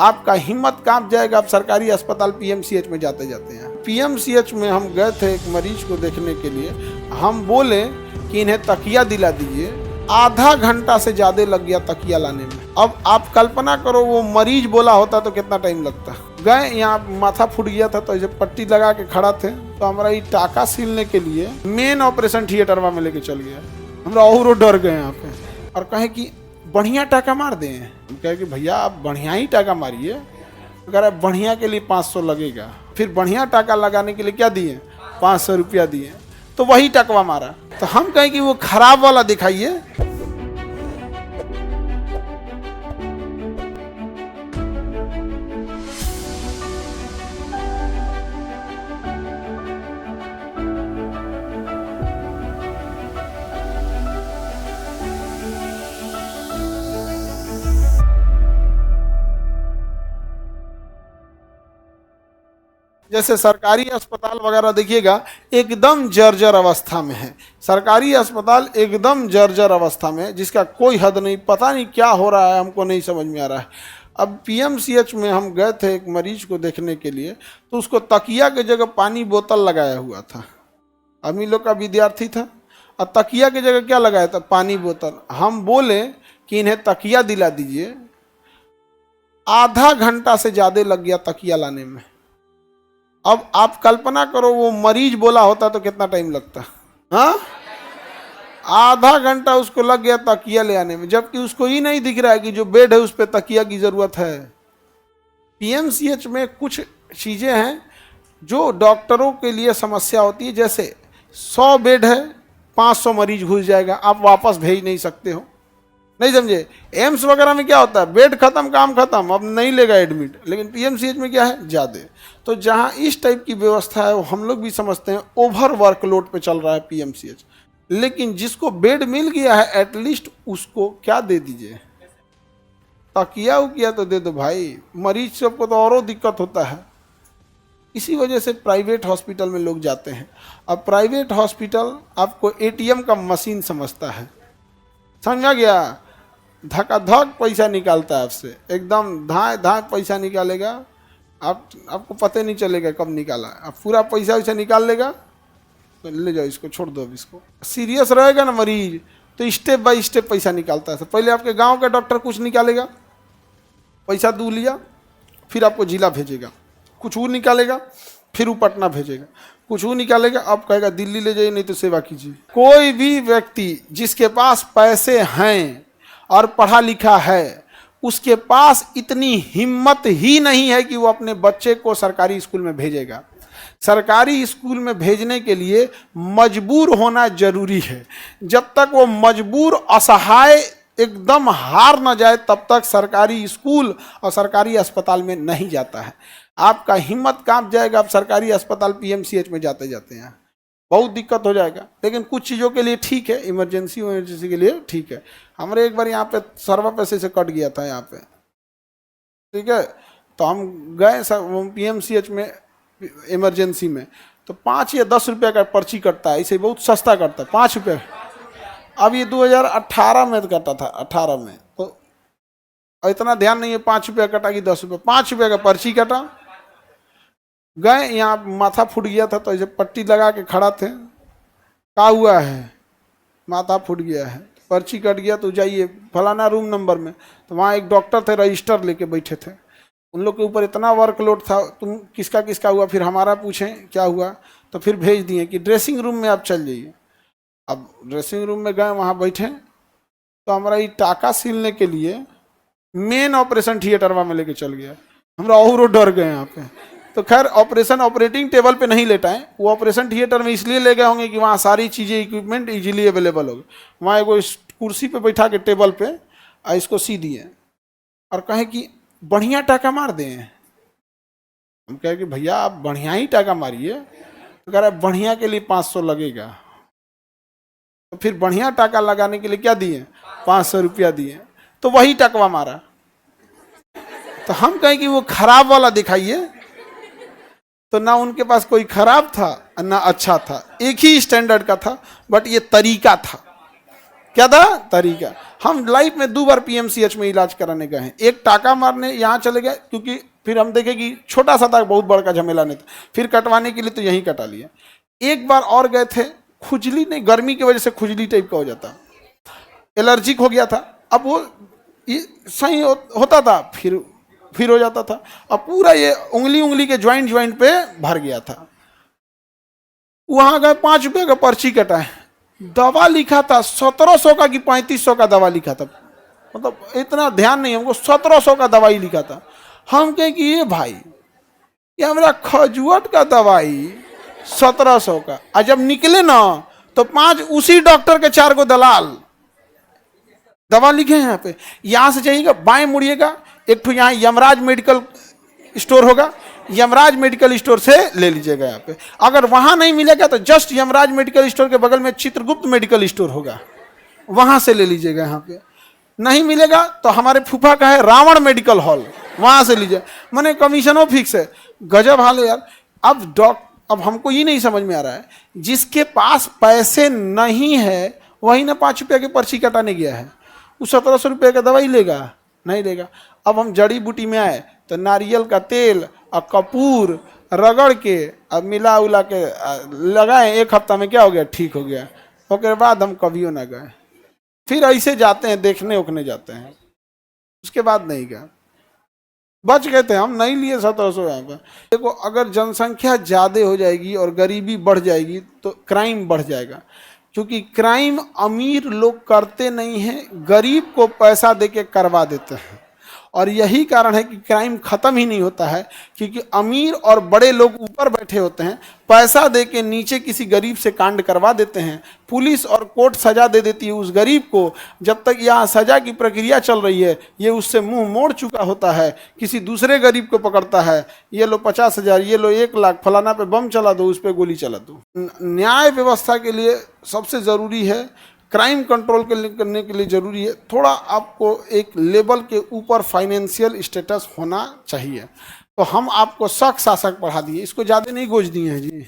आपका हिम्मत कांप जाएगा। आप सरकारी अस्पताल पीएमसीएच में जाते जाते हैं। पीएमसीएच में हम गए थे एक मरीज को देखने के लिए। हम बोले कि इन्हें तकिया दिला दीजिए, आधा घंटा से ज़्यादा लग गया तकिया लाने में। अब आप कल्पना करो वो मरीज बोला होता तो कितना टाइम लगता। गए, यहाँ माथा फूट गया था तो ऐसे पट्टी लगा के खड़ा थे, तो हमारा ये टाका सीलने के लिए मेन ऑपरेशन थिएटर में लेके चल गया। हमरा और डर गए यहाँ पे और कहे कि बढ़िया टाका मार दें। हम कहे कि भैया आप बढ़िया ही टाका मारिए। अगर आप बढ़िया के लिए 500 लगेगा। फिर बढ़िया टाका लगाने के लिए क्या दिए? 500 रुपया दिए। तो वही टकवा मारा। तो हम कहें कि वो खराब वाला दिखाइए। जैसे सरकारी अस्पताल वगैरह देखिएगा एकदम जर्जर अवस्था में है। सरकारी अस्पताल एकदम जर्जर अवस्था में है, जिसका कोई हद नहीं। पता नहीं क्या हो रहा है, हमको नहीं समझ में आ रहा है। अब पीएमसीएच में हम गए थे एक मरीज को देखने के लिए, तो उसको तकिया के जगह पानी बोतल लगाया हुआ था। अमी लोग का विद्यार्थी था और तकिया की जगह क्या लगाया था? पानी बोतल। हम बोले कि इन्हें तकिया दिला दीजिए, आधा घंटा से ज़्यादा लग गया तकिया लाने में। अब आप कल्पना करो वो मरीज बोला होता तो कितना टाइम लगता। हाँ, आधा घंटा उसको लग गया तकिया ले आने में, जबकि उसको ही नहीं दिख रहा है कि जो बेड है उस पर तकिया की जरूरत है। पीएमसीएच में कुछ चीजें हैं जो डॉक्टरों के लिए समस्या होती है। जैसे 100 बेड है, 500 मरीज घुस जाएगा, आप वापस भेज नहीं सकते हो। नहीं समझे? एम्स वगैरह में क्या होता है? बेड खत्म, काम खत्म, अब नहीं लेगा एडमिट। लेकिन पीएमसीएच में क्या है? ज़्यादा। तो जहाँ इस टाइप की व्यवस्था है वो हम लोग भी समझते हैं ओवर वर्कलोड पे चल रहा है पीएमसीएच। लेकिन जिसको बेड मिल गया है एटलीस्ट उसको क्या दे दीजिए, तकिया उकिया तो दे दो भाई। मरीज सबको तो औरों दिक्कत होता है। इसी वजह से प्राइवेट हॉस्पिटल में लोग जाते हैं। अब प्राइवेट हॉस्पिटल आपको एटीएम का मशीन समझता है, समझा गया? धकाधक पैसा निकालता है आपसे, एकदम धाए धाए पैसा निकालेगा। आपको पता नहीं चलेगा कब निकाला। आप पूरा पैसा वैसा निकाल लेगा तो ले जाओ, इसको छोड़ दो। अब इसको सीरियस रहेगा ना मरीज तो स्टेप बाय स्टेप पैसा निकालता है। पहले आपके गांव का डॉक्टर कुछ निकालेगा, पैसा दू लिया, फिर आपको जिला भेजेगा, कुछ वो निकालेगा, फिर वो पटना भेजेगा, कुछ वो निकालेगा, अब कहेगा दिल्ली ले जाइए नहीं तो सेवा कीजिए। कोई भी व्यक्ति जिसके पास पैसे हैं और पढ़ा लिखा है, उसके पास इतनी हिम्मत ही नहीं है कि वो अपने बच्चे को सरकारी स्कूल में भेजेगा। सरकारी स्कूल में भेजने के लिए मजबूर होना जरूरी है। जब तक वो मजबूर, असहाय, एकदम हार न जाए तब तक सरकारी स्कूल और सरकारी अस्पताल में नहीं जाता है। आपका हिम्मत कांप जाएगा। आप सरकारी अस्पताल पीएमसीएच में जाते जाते हैं बहुत दिक्कत हो जाएगा। लेकिन कुछ चीज़ों के लिए ठीक है, इमरजेंसी के लिए ठीक है। हमारे एक बार यहाँ पे सर्वर पैसे से कट गया था यहाँ पे, ठीक है, तो हम गए पीएमसीएच में इमरजेंसी में, तो 5 या 10 रुपये का पर्ची कटता है। इसे बहुत सस्ता कटता है, 5 रुपये। अब ये 2018 में कटा था, 18 में, तो इतना ध्यान नहीं है 5 रुपया कटा कि 10 रुपये। 5 रुपये का पर्ची कटा। गए, यहाँ माथा फूट गया था तो ऐसे पट्टी लगा के खड़ा थे। क्या हुआ है? माथा फूट गया है, पर्ची कट गया तो जाइए फलाना रूम नंबर में। तो वहाँ एक डॉक्टर थे, रजिस्टर लेके बैठे थे। उन लोग के ऊपर इतना वर्कलोड था, तुम किसका किसका हुआ, फिर हमारा पूछें क्या हुआ, तो फिर भेज दिए कि ड्रेसिंग रूम में आप चल जाइए। अब ड्रेसिंग रूम में गए, वहाँ बैठे, तो हमारा ये टाका सीलने के लिए मेन ऑपरेशन थिएटर में लेके चल गया। हमरा और डर गए यहाँ पे। तो खैर ऑपरेशन ऑपरेटिंग टेबल पे नहीं लेटा है, वो ऑपरेशन थिएटर में इसलिए ले गए होंगे कि वहाँ सारी चीज़ें, इक्विपमेंट इजीली अवेलेबल होगी। वहाँ एगो कुर्सी पे बैठा के टेबल पे इसको सी दिए और कहें कि बढ़िया टाका मार दें। हम कहें कि भैया आप बढ़िया ही टाका मारिए। तो कह रहे बढ़िया के लिए 500 लगेगा। तो फिर बढ़िया टाका लगाने के लिए क्या दिए? 500 रुपया दिए। तो वही टकवा मारा। तो हम कहें कि वो खराब वाला दिखाइए, तो ना उनके पास कोई खराब था ना अच्छा था, एक ही स्टैंडर्ड का था, बट ये तरीका था। क्या था तरीका। हम लाइफ में 2 बार पीएमसीएच में इलाज कराने गए हैं। एक टाका मारने यहाँ चले गए, क्योंकि फिर हम देखे कि छोटा सा था, बहुत बड़ा झमेला नहीं था, फिर कटवाने के लिए तो यहीं कटा लिया। एक बार और गए थे, खुजली नहीं, गर्मी की वजह से खुजली टाइप का हो जाता, एलर्जिक हो गया था। अब वो सही होता था, फिर हो जाता था। अब पूरा ये उंगली के ज्वाइंट पे भर गया था। वहां गए, 5 रुपये का पर्ची कटाए, दवा लिखा था 1700 का कि 3500 का दवा लिखा था, मतलब इतना ध्यान नहीं हमको, 1700 का दवाई लिखा था। हम कहें कि ये भाई, ये हमारा खजुआट का दवाई 1700 का। और जब निकले ना तो 5 उसी डॉक्टर के 4 को दलाल दवा लिखे हैं यहाँ पे। यहाँ से जाइएगा, बाएं मुड़िएगा, एक तो यहाँ यमराज मेडिकल स्टोर होगा, यमराज मेडिकल स्टोर से ले लीजिएगा यहाँ पे। अगर वहाँ नहीं मिलेगा तो जस्ट यमराज मेडिकल स्टोर के बगल में चित्रगुप्त मेडिकल स्टोर होगा, वहाँ से ले लीजिएगा। यहाँ पे नहीं मिलेगा तो हमारे फूफा का है रावण मेडिकल हॉल, वहाँ से लीजिए। मैंने कमीशनों फिक्स है, गजब हाल है यार। अब हमको ये नहीं समझ में आ रहा है, जिसके पास पैसे नहीं है वही ना 5 रुपये की पर्ची कटाने गया है, वो 1700 रुपये का दवाई लेगा? नहीं लेगा। अब हम जड़ी बूटी में आए तो नारियल का तेल और कपूर रगड़ के अब मिला उला के लगाए, 1 हफ्ता में क्या हो गया, ठीक हो गया। उसके बाद हम कभी ना गए, फिर ऐसे जाते हैं देखने उखने जाते हैं, उसके बाद नहीं गए, बच गए थे हम, नहीं लिए 1700 यहाँ पर। देखो, अगर जनसंख्या ज़्यादा हो जाएगी और गरीबी बढ़ जाएगी तो क्राइम बढ़ जाएगा, क्योंकि क्राइम अमीर लोग करते नहीं हैं, गरीब को पैसा देके करवा देते हैं। और यही कारण है कि क्राइम खत्म ही नहीं होता है, क्योंकि अमीर और बड़े लोग ऊपर बैठे होते हैं, पैसा देके नीचे किसी गरीब से कांड करवा देते हैं। पुलिस और कोर्ट सजा दे देती है उस गरीब को। जब तक यहाँ सजा की प्रक्रिया चल रही है, ये उससे मुंह मोड़ चुका होता है, किसी दूसरे गरीब को पकड़ता है, ये लो 50,000, ये लो 1 लाख, फलाना पे बम चला दो, उस पर गोली चला दो। न्याय व्यवस्था के लिए सबसे ज़रूरी है, क्राइम कंट्रोल करने के लिए ज़रूरी है, थोड़ा आपको एक लेवल के ऊपर फाइनेंशियल स्टेटस होना चाहिए। तो हम आपको शक शासक पढ़ा दिए, इसको ज़्यादा नहीं गोज दिए हैं जी।